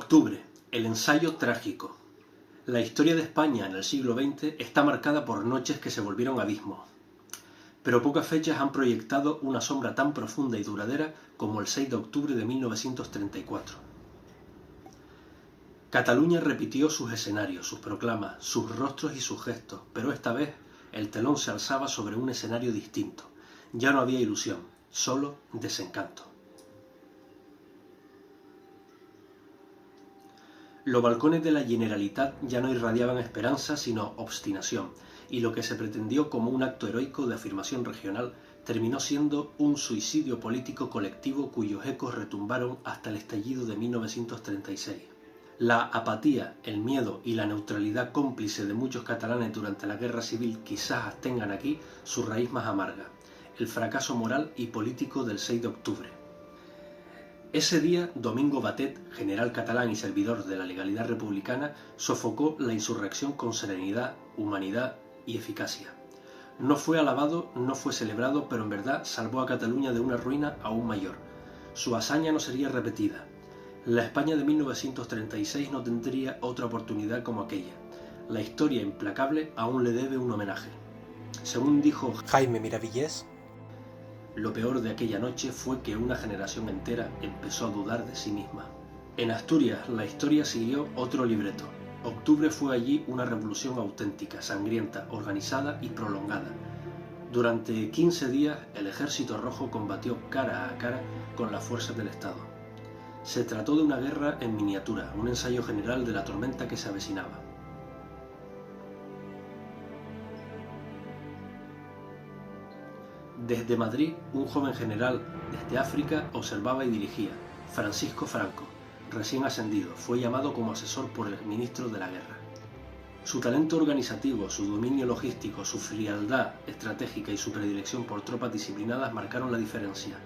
Octubre, el ensayo trágico. La historia de España en el siglo XX está marcada por noches que se volvieron abismos, pero pocas fechas han proyectado una sombra tan profunda y duradera como el 6 de octubre de 1934. Cataluña repitió sus escenarios, sus proclamas, sus rostros y sus gestos, pero esta vez el telón se alzaba sobre un escenario distinto. Ya no había ilusión, solo desencanto. Los balcones de la Generalitat ya no irradiaban esperanza, sino obstinación, y lo que se pretendió como un acto heroico de afirmación regional terminó siendo un suicidio político colectivo cuyos ecos retumbaron hasta el estallido de 1936. La apatía, el miedo y la neutralidad cómplice de muchos catalanes durante la guerra civil quizás tengan aquí su raíz más amarga, el fracaso moral y político del 6 de octubre. Ese día, Domingo Batet, general catalán y servidor de la legalidad republicana, sofocó la insurrección con serenidad, humanidad y eficacia. No fue alabado, no fue celebrado, pero en verdad salvó a Cataluña de una ruina aún mayor. Su hazaña no sería repetida. La España de 1936 no tendría otra oportunidad como aquella. La historia implacable aún le debe un homenaje. Según dijo Jaime Mirabillés, lo peor de aquella noche fue que una generación entera empezó a dudar de sí misma. En Asturias, la historia siguió otro libreto. Octubre fue allí una revolución auténtica, sangrienta, organizada y prolongada. Durante 15 días, el Ejército Rojo combatió cara a cara con las fuerzas del Estado. Se trató de una guerra en miniatura, un ensayo general de la tormenta que se avecinaba. Desde Madrid, un joven general desde África observaba y dirigía. Francisco Franco, recién ascendido, fue llamado como asesor por el ministro de la Guerra. Su talento organizativo, su dominio logístico, su frialdad estratégica y su predilección por tropas disciplinadas marcaron la diferencia.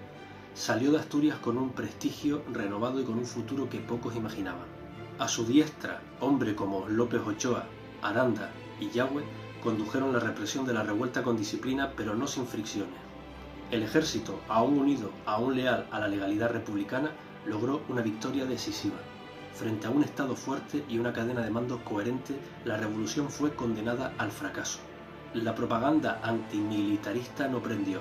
Salió de Asturias con un prestigio renovado y con un futuro que pocos imaginaban. A su diestra, hombres como López Ochoa, Aranda y Yagüe condujeron la represión de la revuelta con disciplina, pero no sin fricciones. El ejército, aún unido, aún leal a la legalidad republicana, logró una victoria decisiva. Frente a un Estado fuerte y una cadena de mando coherente, la revolución fue condenada al fracaso. La propaganda antimilitarista no prendió.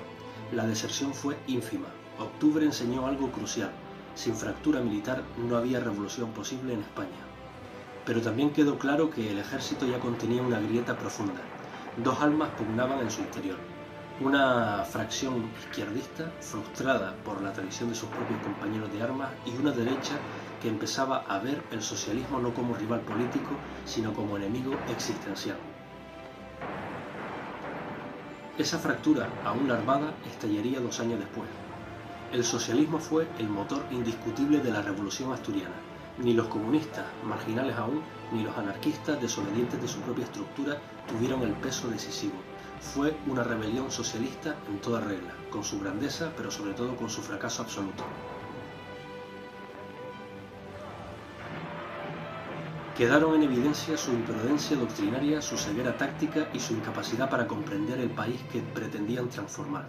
La deserción fue ínfima. Octubre enseñó algo crucial. Sin fractura militar no había revolución posible en España. Pero también quedó claro que el ejército ya contenía una grieta profunda. Dos almas pugnaban en su interior. Una fracción izquierdista, frustrada por la traición de sus propios compañeros de armas, y una derecha que empezaba a ver el socialismo no como rival político, sino como enemigo existencial. Esa fractura, aún larvada, estallaría 2 años después. El socialismo fue el motor indiscutible de la revolución asturiana. Ni los comunistas, marginales aún, ni los anarquistas, desobedientes de su propia estructura, tuvieron el peso decisivo. Fue una rebelión socialista en toda regla, con su grandeza, pero sobre todo con su fracaso absoluto. Quedaron en evidencia su imprudencia doctrinaria, su ceguera táctica y su incapacidad para comprender el país que pretendían transformar.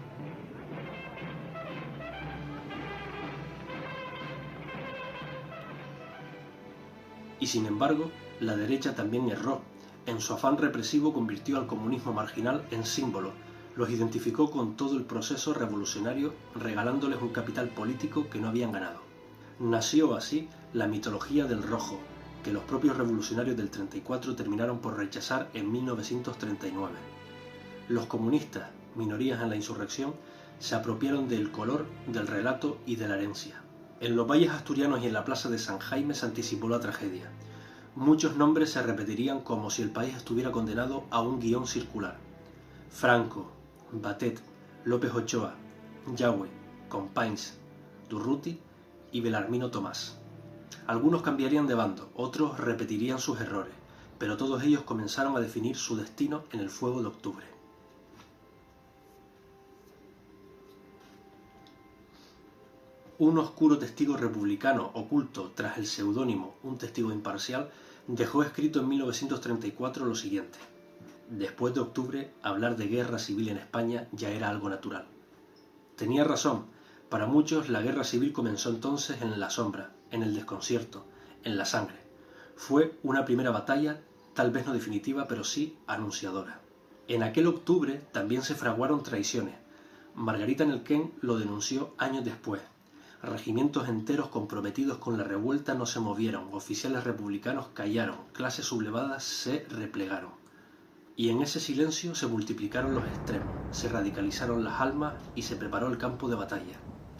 Y sin embargo, la derecha también erró. En su afán represivo convirtió al comunismo marginal en símbolo. Los identificó con todo el proceso revolucionario, regalándoles un capital político que no habían ganado. Nació así la mitología del rojo, que los propios revolucionarios del 34 terminaron por rechazar en 1939. Los comunistas, minorías en la insurrección, se apropiaron del color, del relato y de la herencia. En los valles asturianos y en la plaza de San Jaime se anticipó la tragedia. Muchos nombres se repetirían como si el país estuviera condenado a un guión circular. Franco, Batet, López Ochoa, Yagüe, Companys, Durruti y Belarmino Tomás. Algunos cambiarían de bando, otros repetirían sus errores, pero todos ellos comenzaron a definir su destino en el fuego de octubre. Un oscuro testigo republicano oculto tras el seudónimo Un testigo imparcial dejó escrito en 1934 lo siguiente: después de octubre, hablar de guerra civil en España ya era algo natural. Tenía razón. Para muchos la guerra civil comenzó entonces en la sombra, en el desconcierto, en la sangre. Fue una primera batalla, tal vez no definitiva, pero sí anunciadora. En aquel octubre también se fraguaron traiciones. Margarita Nelken lo denunció años después. Regimientos enteros comprometidos con la revuelta no se movieron, oficiales republicanos callaron, clases sublevadas se replegaron. Y en ese silencio se multiplicaron los extremos, se radicalizaron las almas y se preparó el campo de batalla.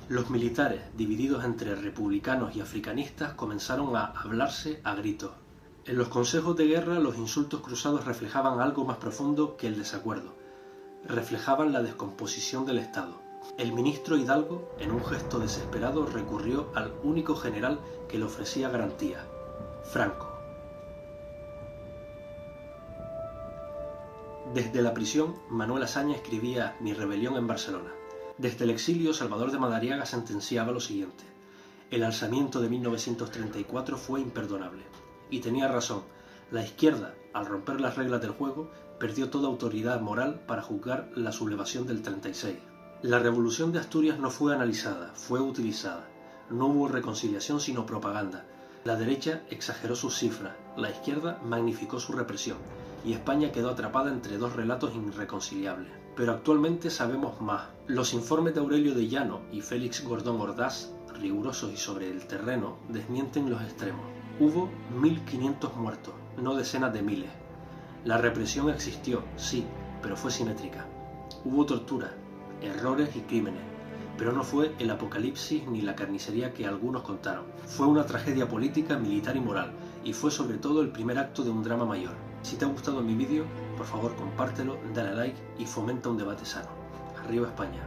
Los militares, divididos entre republicanos y africanistas, comenzaron a hablarse a gritos. En los consejos de guerra los insultos cruzados reflejaban algo más profundo que el desacuerdo. Reflejaban la descomposición del Estado. El ministro Hidalgo, en un gesto desesperado, recurrió al único general que le ofrecía garantía: Franco. Desde la prisión, Manuel Azaña escribía Mi rebelión en Barcelona. Desde el exilio, Salvador de Madariaga sentenciaba lo siguiente: el alzamiento de 1934 fue imperdonable. Y tenía razón. La izquierda, al romper las reglas del juego, perdió toda autoridad moral para juzgar la sublevación del 36. La revolución de Asturias no fue analizada, fue utilizada. No hubo reconciliación sino propaganda. La derecha exageró sus cifras, la izquierda magnificó su represión, y España quedó atrapada entre dos relatos irreconciliables. Pero actualmente sabemos más. Los informes de Aurelio de Llano y Félix Gordón Ordaz, rigurosos y sobre el terreno, desmienten los extremos. Hubo 1.500 muertos, no decenas de miles. La represión existió, sí, pero fue simétrica. Hubo tortura, errores y crímenes, pero no fue el apocalipsis ni la carnicería que algunos contaron. Fue una tragedia política, militar y moral, y fue sobre todo el primer acto de un drama mayor. Si te ha gustado mi vídeo, por favor compártelo, dale a like y fomenta un debate sano. ¡Arriba España!